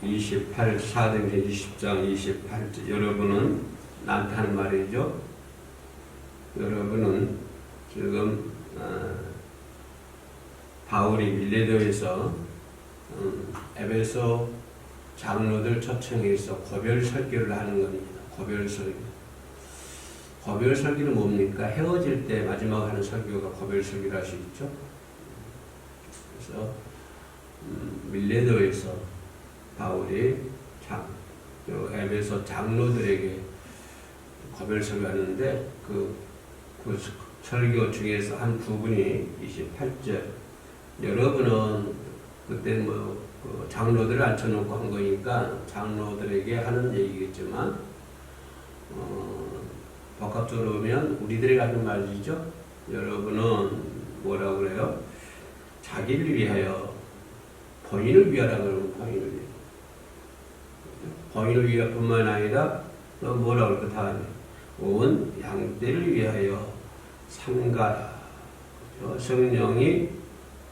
사도행전 20장 28절. 여러분은 나한테 하는 말이죠. 여러분은 지금 바울이 밀레도에서 에베소 장로들 초청해서 고별 설교를 하는 겁니다. 고별 설교. 고별 설교는 뭡니까? 헤어질 때 마지막 하는 설교가 고별 설교를 할 수 있죠. 그래서 밀레도에서 바울이 에베소 장로들에게 고별 설교하는데 그 설교 중에서 한 부분이 28절. 여러분은 그때 그 장로들을 앉혀놓고 한 거니까 장로들에게 하는 얘기겠지만 복합적으로 보면 우리들에게 하는 말이죠. 여러분은 뭐라고 그래요? 자기를 위하여 본인을 위하라 그러면 본인을 위하여. 본인을 위하여 뿐만 아니라 또 뭐라고 그럴까 다음에 온 양떼를 위하여 삼가라. 성령이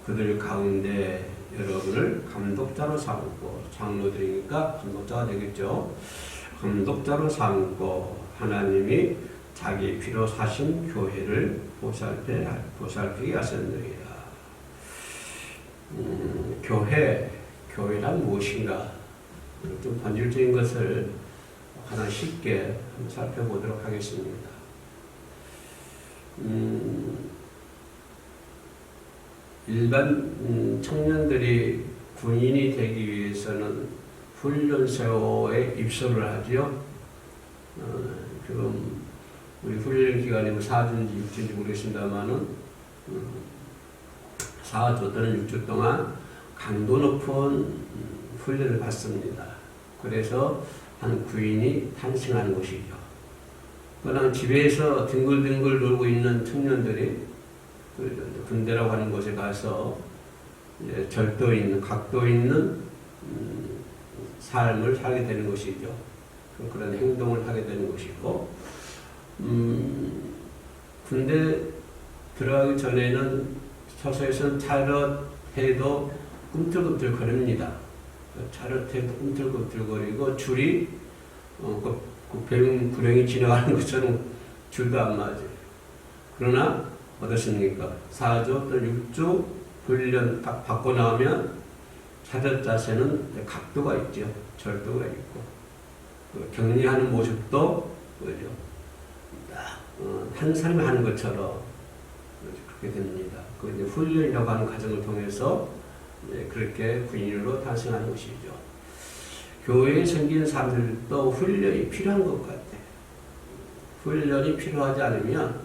그들 가운데 여러분을 감독자로 삼고, 장로들이니까 감독자가 되겠죠. 감독자로 삼고 하나님이 자기 피로 사신 교회를 보살피게 하셨느니라. 교회란 무엇인가? 좀 본질적인 것을 가장 쉽게 한번 살펴보도록 하겠습니다. 일반 청년들이 군인이 되기 위해서는 훈련소에 입소를 하죠. 지금 우리 훈련 기간이 4주인지 6주인지 모르겠습니다만은 4주 또는 6주 동안 강도 높은 훈련을 받습니다. 그래서 한 군인이 탄생하는 것이죠. 그러나 집에서 뒹굴뒹굴 놀고 있는 청년들이 군대라고 하는 곳에 가서 절도 있는, 각도 있는 삶을 살게 되는 것이죠. 그런 행동을 하게 되는 것이고, 군대 들어가기 전에는 서서에서는 차렷해도 꿈틀꿈틀 거립니다. 차렷해도 꿈틀꿈틀거리고 줄이 불행이 지나가는 것처럼 줄도 안 맞아요. 그러나 어떻습니까? 4주 또는 6주 훈련 딱 받고 나오면 차렷 자세는 각도가 있죠. 절도가 있고 격리하는 모습도 그죠? 한 사람이 하는 것처럼 그렇게 됩니다. 그 이제 훈련이라고 하는 과정을 통해서 그렇게 군인으로 탄생하는 것이죠. 교회에 생기는 사람들도 훈련이 필요한 것 같아요. 훈련이 필요하지 않으면,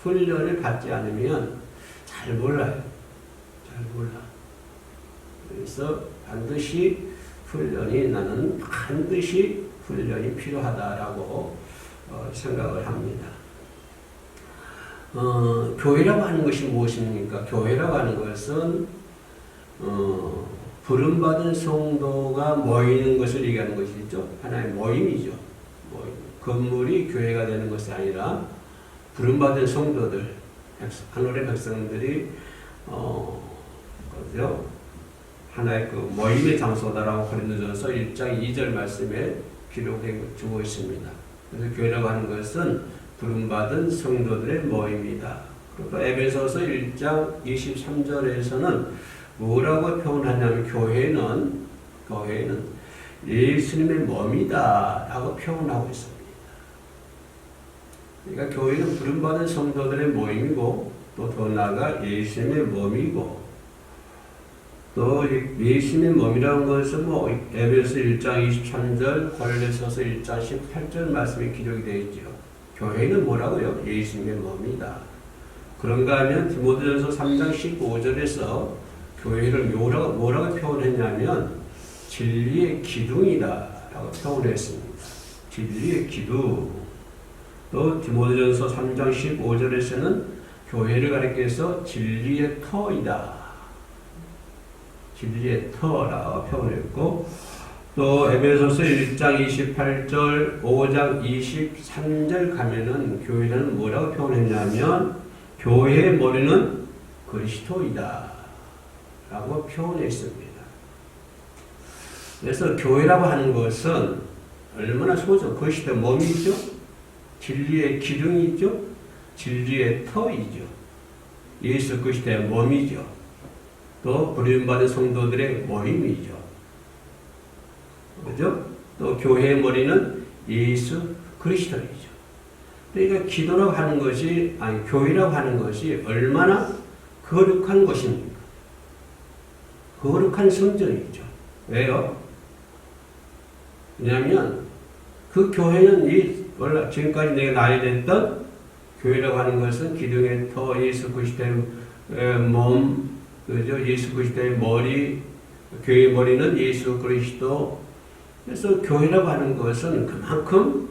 훈련을 받지 않으면 잘 몰라요. 잘 몰라. 그래서 반드시 나는 반드시 훈련이 필요하다라고 생각을 합니다. 교회라고 하는 것이 무엇입니까? 교회라고 하는 것은 부름받은 성도가 모이는 것을 얘기하는 것이죠. 하나의 모임이죠. 건물이 교회가 되는 것이 아니라 부름받은 성도들, 하늘의 백성들이 그죠? 하나의 그 모임의 장소다라고 고린도전서 1장 2절 말씀에 기록해 주고 있습니다. 그래서 교회라고 하는 것은 부름받은 성도들의 모임이다. 그리고 에베소서 1장 23절에서는 뭐라고 표현하냐면 교회는 예수님의 몸이다 라고 표현하고 있습니다. 그러니까 교회는 부름받은 성도들의 모임이고 또 더 나아가 예수님의 몸이고 또 예수님의 몸이라는 것은 에베소 1장 23절, 고린도전서 1장 18절 말씀이 기록이 되어 있죠. 교회는 뭐라고요? 예수님의 몸이다. 그런가 하면 디모데전서 3장 15절에서 교회를 뭐라고 표현했냐면 진리의 기둥이다 라고 표현했습니다. 진리의 기둥. 또 디모데전서 3장 15절에서는 교회를 가리켜서 진리의 터이다. 진리의 터라고 표현했고 또 에베소서 1장 28절, 5장 23절 가면은 교회는 뭐라고 표현했냐면 교회의 머리는 그리스도이다 라고 표현했습니다. 그래서 교회라고 하는 것은 얼마나 소중, 그것이 더 몸이죠. 진리의 기둥이죠. 진리의 터이죠. 예수 그리스도의 몸이죠. 또 부름받은 성도들의 모임이죠. 그죠? 또 교회의 머리는 예수 그리스도이죠. 그러니까 기도라고 하는 것이, 아니, 교회라고 하는 것이 얼마나 거룩한 것입니까? 거룩한 성전이죠. 왜요? 왜냐하면 그 교회는 원래 지금까지 내가 나열했던 교회라고 하는 것은 기둥의 터, 예수 그리스도의 몸, 그죠? 예수 그리스도의 머리, 교회의 머리는 예수 그리스도. 그래서 교회라고 하는 것은 그만큼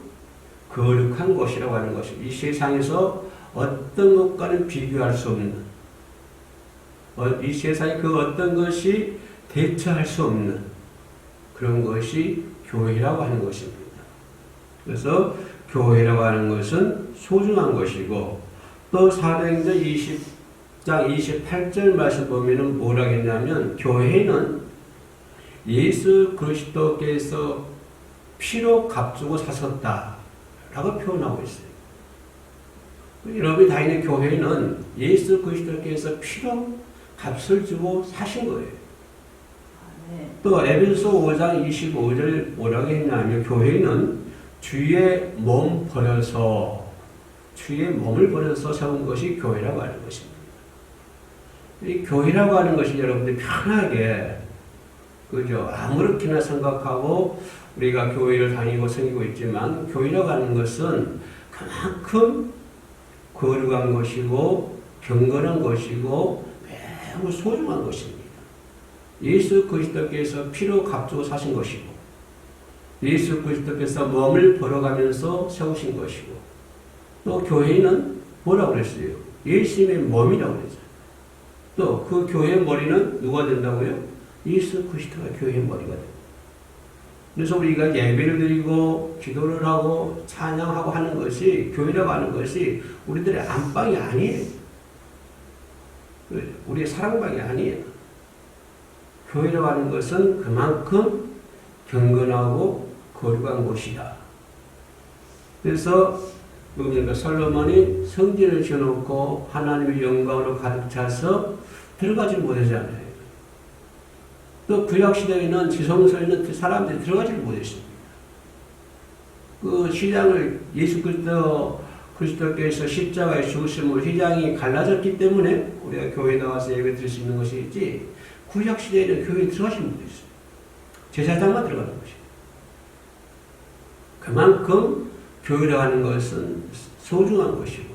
거룩한 곳이라고 하는 것입니다. 이 세상에서 어떤 것과는 비교할 수 없는, 이 세상에 그 어떤 것이 대처할 수 없는 그런 것이 교회라고 하는 것입니다. 그래서 교회라고 하는 것은 소중한 것이고, 또 사도행전 20장 28절 말씀 보면은 뭐라 했냐면, 교회는 예수 그리스도께서 피로 값주고 사셨다 라고 표현하고 있어요. 여러분이 다니는 교회는 예수 그리스도께서 피로 값을 주고 사신 거예요. 또 에베소 5장 25절 뭐라고 했냐면, 교회는 주의 몸 버려서, 주의 몸을 버려서 세운 것이 교회라고 하는 것입니다. 이 교회라고 하는 것이 여러분들이 편하게, 그죠? 아무렇게나 생각하고 우리가 교회를 다니고 섬기고 있지만, 교회라고 하는 것은 그만큼 거룩한 것이고 경건한 것이고 매우 소중한 것입니다. 예수 그리스도께서 피로 값주고 사신 것이고, 예수 그리스도께서 몸을 벌어가면서 세우신 것이고, 또 교회는 뭐라고 그랬어요? 예수님의 몸이라고 그랬어요. 또 그 교회의 머리는 누가 된다고요? 예수 그리스도가 교회의 머리가 됩니다. 그래서 우리가 예배를 드리고 기도를 하고 찬양하고 하는 것이, 교회라고 하는 것이 우리들의 안방이 아니에요. 우리의 사랑방이 아니에요. 교회라고 하는 것은 그만큼 경건하고 거룩한 곳이다. 그래서 솔로몬이 성전을 지어놓고 하나님의 영광으로 가득 차서 들어가지 못하잖아요. 또 구약시대에는 지성소에는 사람들이 들어가지 못했습니다. 그 휘장을 예수 그리스도께서 십자가에 죽으심으로 휘장이 갈라졌기 때문에 우리가 교회에 나와서 예배 드릴 수 있는 것이지, 구약시대에는 교회에 들어가지 못했어요. 제사장만 들어가는 것이에요. 그만큼 교회라고 하는 것은 소중한 것이고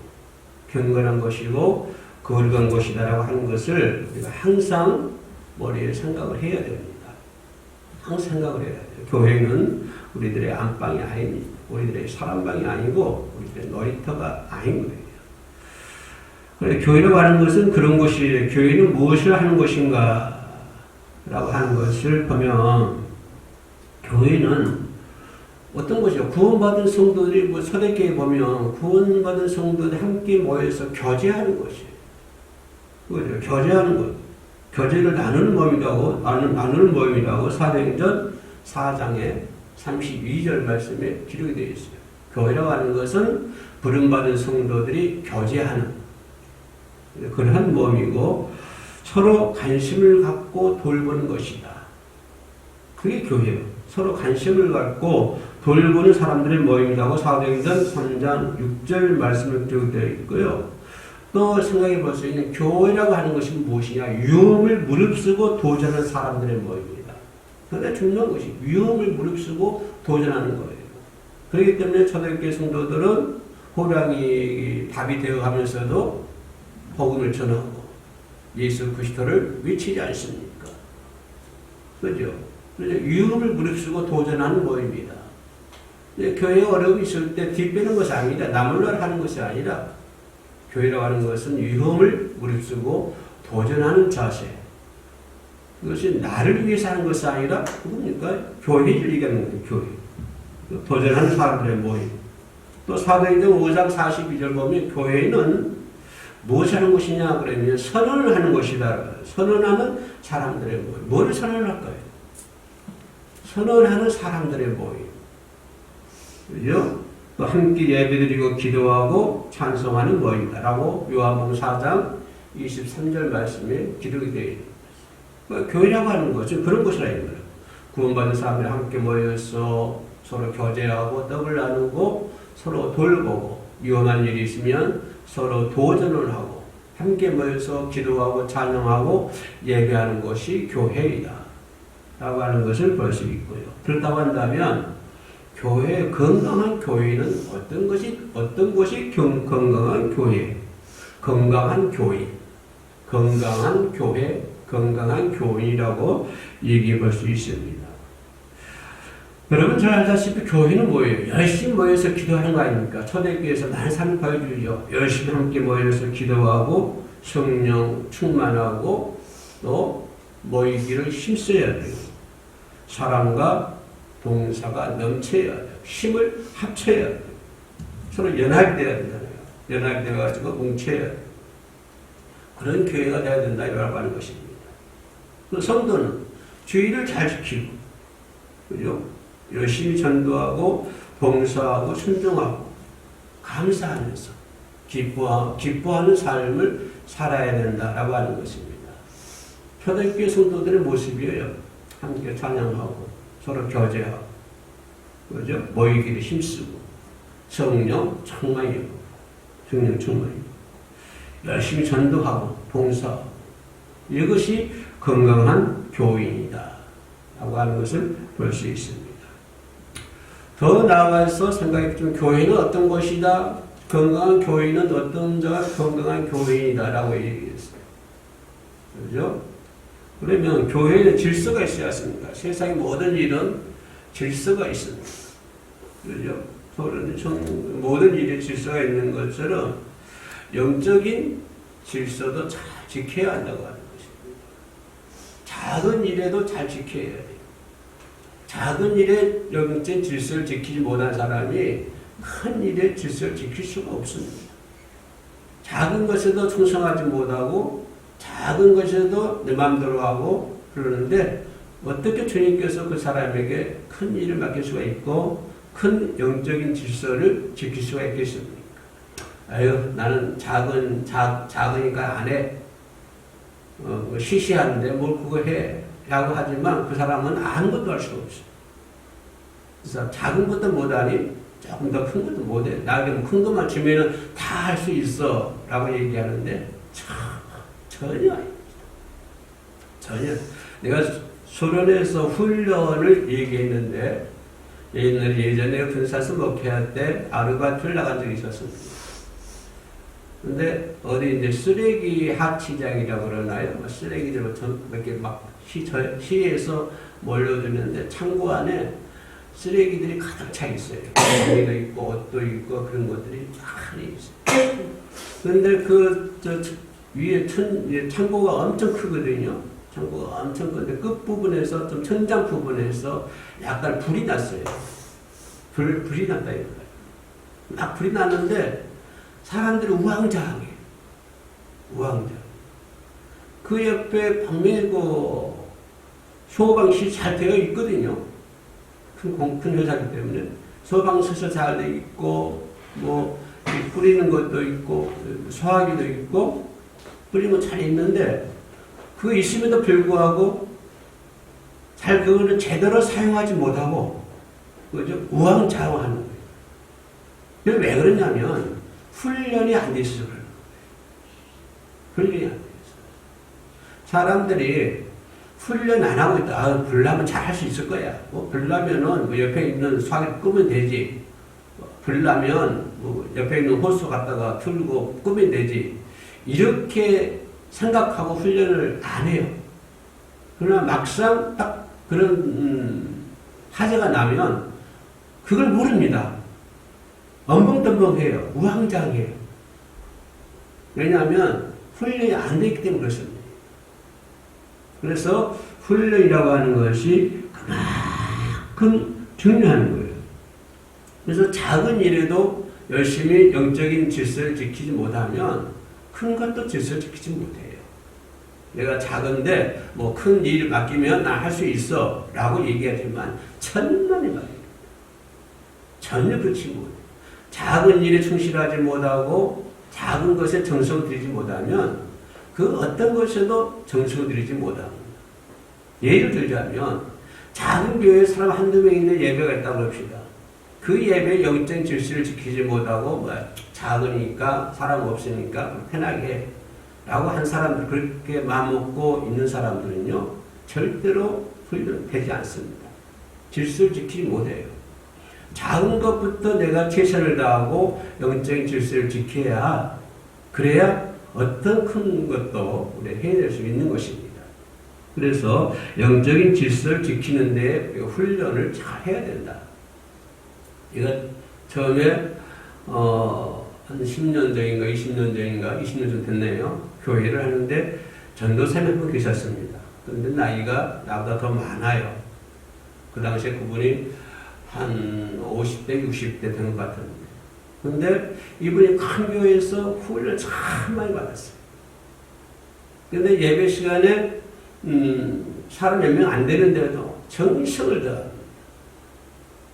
경건한 것이고 거룩한 것이다라고 하는 것을 우리가 항상 머리에 생각을 해야 됩니다. 항상 생각을 해야 돼요. 교회는 우리들의 안방이 아닙니다. 우리들의 사랑방이 아니고 우리들의 놀이터가 아닌 거예요. 그래, 교회라고 하는 것은 그런 것이에요. 교회는 무엇을 하는 것인가 라고 하는 것을 보면, 교회는 어떤 것이요? 구원받은 성도들이, 초대교회 보면 구원받은 성도들이 함께 모여서 교제하는 것이에요. 그죠? 교제하는 것. 교제를 나누는 모임이라고, 나누는 모임이라고 사도행전 4장에 32절 말씀에 기록이 되어 있어요. 교회라고 하는 것은 부름받은 성도들이 교제하는 그러한 모임이고, 서로 관심을 갖고 돌보는 것이다. 그게 교회예요. 서로 관심을 갖고 돌보는 사람들의 모임이라고 사도행전 3장 6절 말씀을 기록되어 있고요. 또 생각해 볼 수 있는 교회라고 하는 것이 무엇이냐? 위험을 무릅쓰고 도전하는 사람들의 모임입니다. 그런데 중요한 것이 위험을 무릅쓰고 도전하는 거예요. 그렇기 때문에 초대교회 성도들은 호랑이 답이 되어가면서도 복음을 전하고 예수 그리스도를 외치지 않습니까? 그죠? 위험을 무릅쓰고 도전하는 모임입니다. 교회에 어려움이 있을 때 뒤빼는 것이 아니다. 나몰라를 하는 것이 아니라, 교회라고 하는 것은 위험을 무릅쓰고 도전하는 자세. 그것이 나를 위해서 하는 것이 아니라, 그겁니까? 교회를 얘기하는 거예요. 교회. 도전하는 사람들의 모임. 또 사도행전 5장 42절 보면 교회는 무엇을 하는 것이냐 그러면 선언을 하는 것이다. 선언하는 사람들의 모임. 뭐를 선언할까요? 선언하는 사람들의 모임. 그죠? 또 함께 예배드리고 기도하고 찬송하는 모임이다라고 요한복음 4장 23절 말씀에 기록이 되어 있는 거예요. 교회라고 하는 것은 그런 곳이라 있는 거예요. 구원받은 사람들이 함께 모여서 서로 교제하고 떡을 나누고 서로 돌보고 위험한 일이 있으면 서로 도전을 하고 함께 모여서 기도하고 찬양하고 예배하는 것이 교회이다 라고 하는 것을 볼 수 있고요. 그렇다고 한다면 교회, 건강한 교회는 어떤 것이 건강한 교회, 건강한 교회, 건강한 교회, 건강한 교인이라고 얘기해 볼 수 있습니다. 여러분 잘 알다시피 교회는 뭐예요? 열심히 모여서 기도하는 거 아닙니까? 초대교회에서 많은 사람을 보여주죠. 열심히 함께 모여서 기도하고 성령 충만하고 또 모이기를 힘써야 돼요. 사랑과 봉사가 넘쳐야 돼요. 힘을 합쳐야 돼요. 서로 연합돼야 되잖아요. 연합돼가지고 뭉쳐야 돼요. 그런 교회가 돼야 된다고 하는 것입니다. 그 성도는 주의를 잘 지키고, 그죠? 열심히 전도하고, 봉사하고, 순종하고, 감사하면서, 기뻐하는 삶을 살아야 된다라고 하는 것입니다. 초대교회 성도들의 모습이에요. 함께 찬양하고, 서로 교제하고, 그죠? 모이기를 힘쓰고, 성령 충만이고, 열심히 전도하고, 봉사하고, 이것이 건강한 교인이다 라고 하는 것을 볼 수 있습니다. 더 나아가서 생각해 보면 교회는 어떤 것이다? 건강한 교인은 어떤 자가 건강한 교인이다 라고 얘기했어요. 그죠? 그러면 교회에는 질서가 있어야 합니까? 세상의 모든 일은 질서가 있습니다. 그죠? 모든 일에 질서가 있는 것처럼 영적인 질서도 잘 지켜야 한다고 하는 것입니다. 작은 일에도 잘 지켜야 돼요. 작은 일에 영적인 질서를 지키지 못한 사람이 큰 일의 질서를 지킬 수가 없습니다. 작은 것에도 충성하지 못하고 작은 것에도 내 마음대로 하고 그러는데 어떻게 주님께서 그 사람에게 큰 일을 맡길 수가 있고 큰 영적인 질서를 지킬 수가 있겠습니까? 아유, 나는 작으니까 안 해. 시시한데 뭘 그거 해. 라고 하지만 그 사람은 아무것도 할 수가 없어요. 그래서 작은 것도 못하니 조금 더 큰 것도 못해. 나에게 큰 것만 주면은 다 할 수 있어. 라고 얘기하는데 전혀 아닙니다. 전혀. 내가 소련에서 훈련을 얘기했는데 예전에 군사에서 목회할 때 아르바이트를 나간 적이 있었습니다. 근데 어디 이제 쓰레기 합치장이라고 그러나요? 쓰레기들을 이렇게 막 시에서 몰려드는데 창고 안에 쓰레기들이 가득 차 있어요. 종이도 있고 옷도 있고 그런 것들이 많이 있어요. 그런데 위에 창고가 엄청 크거든요. 창고가 엄청 큰데 끝부분에서 좀 천장 부분에서 약간 불이 났어요. 불이 났다 이거예요. 막 불이 났는데 사람들이 우왕좌왕해. 그 옆에 분명히 소방시 잘 되어 있거든요. 큰 회사이기 때문에 소방서서 잘 되어 있고 뿌리는 것도 있고 소화기도 있고 뿌리는 거 잘 있는데 그거 있음에도 불구하고 그거는 제대로 사용하지 못하고 그죠? 우왕좌왕하는 거예요. 왜 그러냐면 훈련이 안 돼 있어서 그래요. 훈련이 안 돼 있어요. 사람들이 훈련 안 하고 있다. 불나면 잘 할 수 있을 거야. 불나면은 옆에 있는 소화기 끄면 되지. 불나면 옆에 있는 호스 갖다가 틀고 끄면 되지. 이렇게 생각하고 훈련을 안 해요. 그러나 막상 딱 그런 화재가 나면 그걸 모릅니다. 엉벙덩벙해요. 우왕좌왕해요. 왜냐하면 훈련이 안 되기 때문에 그렇습니다. 그래서 훈련이라고 하는 것이 그만큼 중요한 거예요. 그래서 작은 일에도 열심히 영적인 질서를 지키지 못하면 큰 것도 질서를 지키지 못해요. 내가 작은데 뭐 큰 일 맡기면 나 할 수 있어 라고 얘기하지만 천만의 말이에요. 전혀 그렇지 못해요. 작은 일에 충실하지 못하고 작은 것에 정성을 들이지 못하면 그 어떤 것에도 정성을 들이지 못합니다. 예를 들자면 작은 교회에 사람 한두 명 있는 예배가 있다고 합시다. 그 예배의 영적 질서를 지키지 못하고 뭐 작으니까 사람 없으니까 편하게 해 라고 한 사람들, 그렇게 마음먹고 있는 사람들은요 절대로 훈련되지 않습니다. 질서를 지키지 못해요. 작은 것부터 내가 최선을 다하고 영적인 질서를 지켜야, 그래야 어떤 큰 것도 우리가 해낼 수 있는 것입니다. 그래서 영적인 질서를 지키는 데 훈련을 잘 해야 된다. 이거 처음에 한 10년 전인가 20년 전인가 20년 전 됐네요. 교회를 하는데 전도사님 한 분 계셨습니다. 그런데 나이가 나보다 더 많아요. 그 당시에 그분이 한 50대 60대 된 것 같은데, 근데 이분이 큰 교회에서 훈련을 참 많이 받았어요. 그런데 예배 시간에 사람 몇 명 안 되는데도 정성을 다합니다.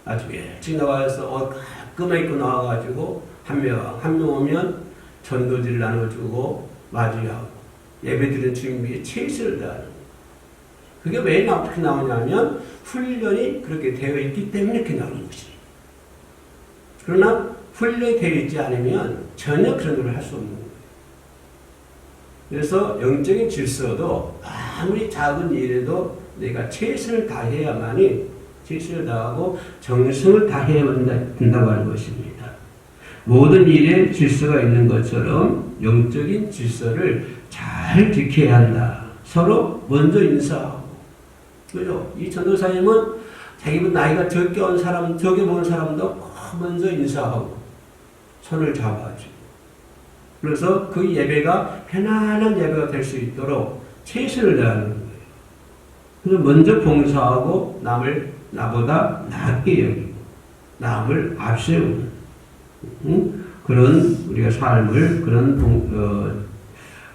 아주 일찍 나와서 가끔 입고 나와가지고 한 명 오면 전도지를 나눠주고 마주하고 예배드리는 준비에 최선을 다하는 거예요. 그게 왜 어떻게 나오냐면 훈련이 그렇게 되어 있기 때문에 이렇게 나오는 것이에요. 그러나 훈련이 되어 있지 않으면 전혀 그런 걸 할 수 없는 거예요. 그래서 영적인 질서도 아무리 작은 일에도 내가 최선을 다해야만이, 최선을 다하고 정성을 다해야 된다고 하는 것입니다. 모든 일에 질서가 있는 것처럼 영적인 질서를 잘 지켜야 한다. 서로 먼저 인사하고. 그죠? 이 전도사님은 자기보다 나이가 적게 온 사람, 적게 본 사람도 먼저 인사하고 손을 잡아주고. 그래서 그 예배가 편안한 예배가 될 수 있도록 최선을 다하는 거예요. 그래서 먼저 봉사하고 남을 나보다 낫게 여기고 남을 앞세우는 그런 우리가 삶을, 그런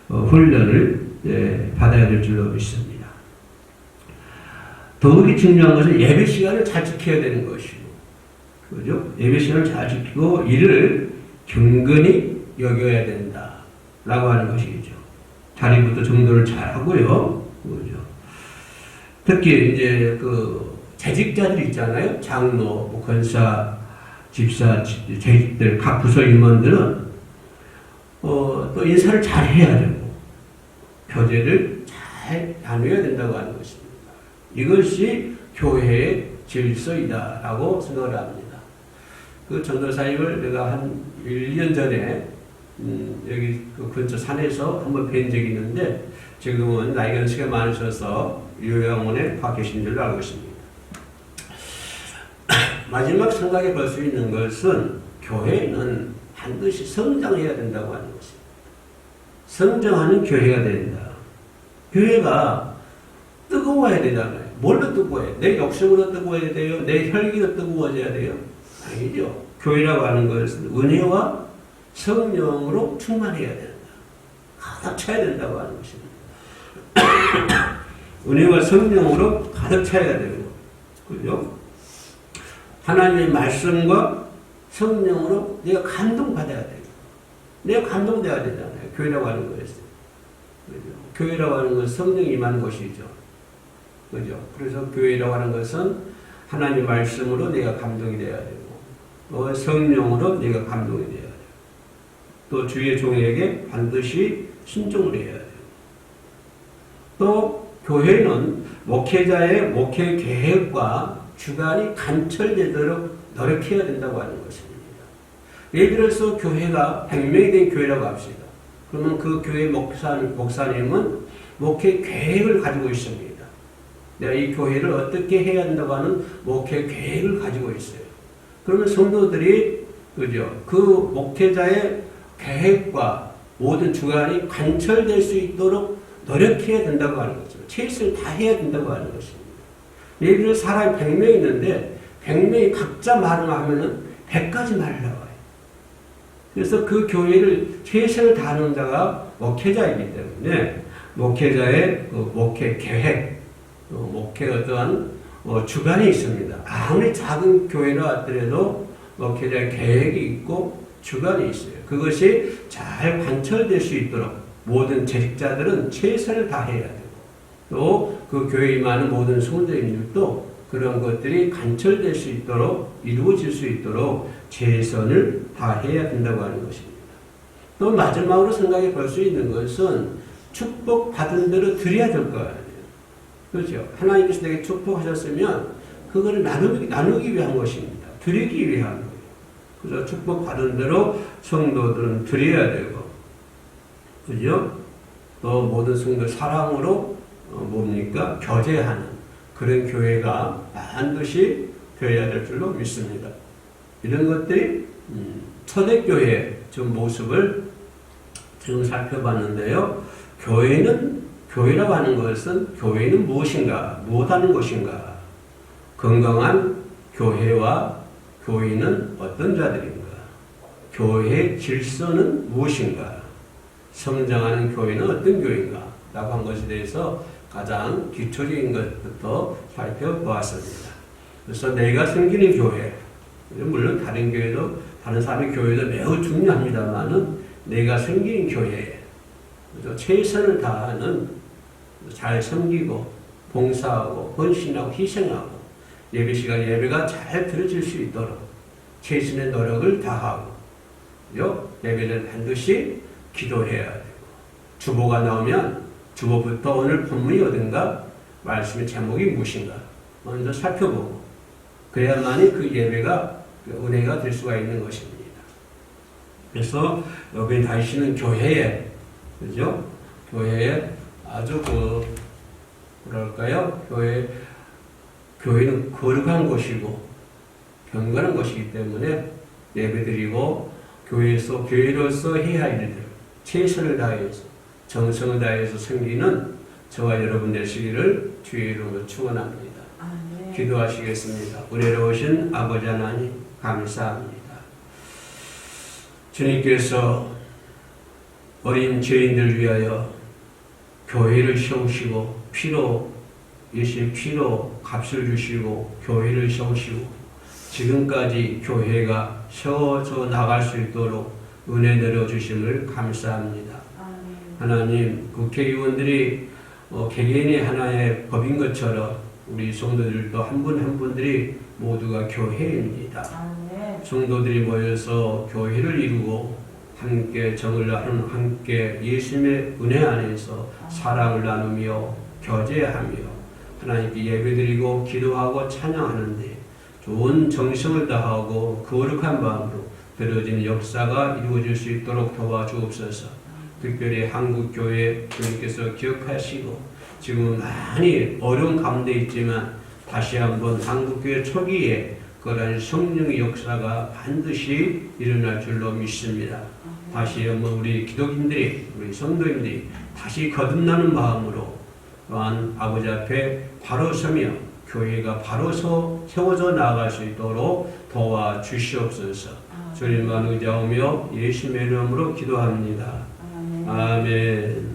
훈련을 받아야 될 줄로 믿습니다. 더욱이 중요한 것은 예배 시간을 잘 지켜야 되는 것이고, 그죠? 예배 시간을 잘 지키고 이를 경건히 여겨야 된다 라고 하는 것이죠. 자리부터 정도를 잘 하고요. 그죠? 특히 이제 그 재직자들 있잖아요. 장로, 권사, 집사, 재직들, 각 부서 임원들은 또 인사를 잘 해야 되고 교제를 잘 나눠야 된다고 하는 것입니다. 이것이 교회의 질서이다라고 생각을 합니다. 그 전도사님을 내가 한 1년 전에 여기 그 근처 산에서 한번 뵌 적이 있는데 지금은 나이가 연세가 많으셔서 요양원에 가 계신 줄로 알고 있습니다. 마지막 생각해 볼 수 있는 것은 교회는 반드시 성장해야 된다고 하는 것입니다. 성장하는 교회가 된다. 교회가 뜨거워야 되잖아요. 뭘로 뜨거워야 돼요? 내 욕심으로 뜨거워야 돼요? 내 혈기로 뜨거워져야 돼요? 아니죠. 교회라고 하는 것은 은혜와 성령으로 충만해야 된다. 가득 차야 된다고 하는 것입니다. 은혜와 성령으로 가득 차야 되고, 그죠? 하나님의 말씀과 성령으로 내가 감동받아야 되고, 내가 감동돼야 되잖아요. 교회라고 하는 거였어요. 그죠? 교회라고 하는 것은 성령이 임하는 것이죠. 그죠? 그래서 교회라고 하는 것은 하나님의 말씀으로 내가 감동이 돼야 되고, 또 성령으로 내가 감동이 돼야 되고, 또 주의 종에게 반드시 순종을 해야 돼요. 또 교회는 목회자의 목회 계획과 주관이 관철되도록 노력해야 된다고 하는 것입니다. 예를 들어서 교회가 100명이 된 교회라고 합시다. 그러면 그 교회 목사님은 목회 계획을 가지고 있습니다. 내가 이 교회를 어떻게 해야 한다고 하는 목회 계획을 가지고 있어요. 그러면 성도들이, 그죠? 그 목회자의 계획과 모든 주관이 관철될 수 있도록 노력해야 된다고 하는 거죠. 최선을 다해야 된다고 하는 것입니다. 예를 들어 사람이 100명 있는데 100명이 각자 말을 하면은 100가지 말을 나와요. 그래서 그 교회를 최선을 다하는 자가 목회자이기 때문에 목회자의 그 목회 계획, 목회 어떠한 주관이 있습니다. 아무리 작은 교회라 하더라도 목회자의 계획이 있고 주관이 있어요. 그것이 잘 관철될 수 있도록 모든 재직자들은 최선을 다해야 되고 또 그 교회에 임하는 모든 성도님들도 그런 것들이 관철될 수 있도록 이루어질 수 있도록 최선을 다해야 된다고 하는 것입니다. 또 마지막으로 생각해 볼 수 있는 것은 축복받은 대로 드려야 될 거 아니에요. 그렇죠? 하나님께서 내게 축복하셨으면 그거를 나누기 위한 것입니다. 드리기 위한 거예요. 그래서 축복받은 대로 성도들은 드려야 되고, 그죠? 또 모든 성도 사랑으로 뭡니까? 교제하는 그런 교회가 반드시 되어야 될 줄로 믿습니다. 이런 것들이 초대교회의 좀 모습을 지금 살펴봤는데요. 교회라고 하는 것은 교회는 무엇인가? 무엇하는 것인가? 건강한 교회와 교인은 어떤 자들인가? 교회의 질서는 무엇인가? 성장하는 교회는 어떤 교회인가? 라고 한 것에 대해서 가장 기초적인 것부터 살펴보았습니다. 그래서 내가 섬기는 교회, 물론 다른 교회도, 다른 사람의 교회도 매우 중요합니다만은 내가 섬기는 교회에 최선을 다하는 잘 섬기고 봉사하고 헌신하고 희생하고 예배 시간 예배가 잘 드려질 수 있도록 최선의 노력을 다하고 예배는 반드시 기도해야 되고 주보가 나오면 주보부터 오늘 본문이 어딘가 말씀의 제목이 무엇인가 먼저 살펴보고 그래야만이 그 예배가 은혜가 될 수가 있는 것입니다. 그래서 여기 다니시는 교회에 그죠? 교회에 아주 뭐랄까요? 교회는 거룩한 곳이고 경건한 곳이기 때문에 예배드리고 교회로서 해야 할 일들 최선을 다해서 정성을 다해서 섬기는 저와 여러분 되시기를 주의 이름으로 축원합니다. 아멘. 기도하시겠습니다. 은혜로우신 아버지 하나님 감사합니다. 주님께서 어린 죄인들 위하여 교회를 세우시고 피로 값을 주시고 교회를 세우시고 지금까지 교회가 세워져 나갈 수 있도록 은혜 내려주심을 감사합니다. 하나님, 국회의원들이 개개인이 하나의 법인 것처럼 우리 성도들도 한 분 한 분들이 모두가 교회입니다. 성도들이 모여서 교회를 이루고 함께 정을 나누는 함께 예수님의 은혜 안에서 사랑을 나누며 교제하며 하나님께 예배드리고 기도하고 찬양하는데 좋은 정성을 다하고 거룩한 마음으로 드려지는 역사가 이루어질 수 있도록 도와주옵소서. 특별히 한국교회 주님께서 기억하시고 지금 많이 어려운 가운데 있지만 다시 한번 한국교회 초기에 그런 성령의 역사가 반드시 일어날 줄로 믿습니다. 다시 한번 우리 기독인들이 우리 성도인들이 다시 거듭나는 마음으로 또한 아버지 앞에 바로 서며 교회가 바로 세워져 나아갈 수 있도록 도와주시옵소서. 주님만 의지하며 예수님의 이름으로 기도합니다. 아멘.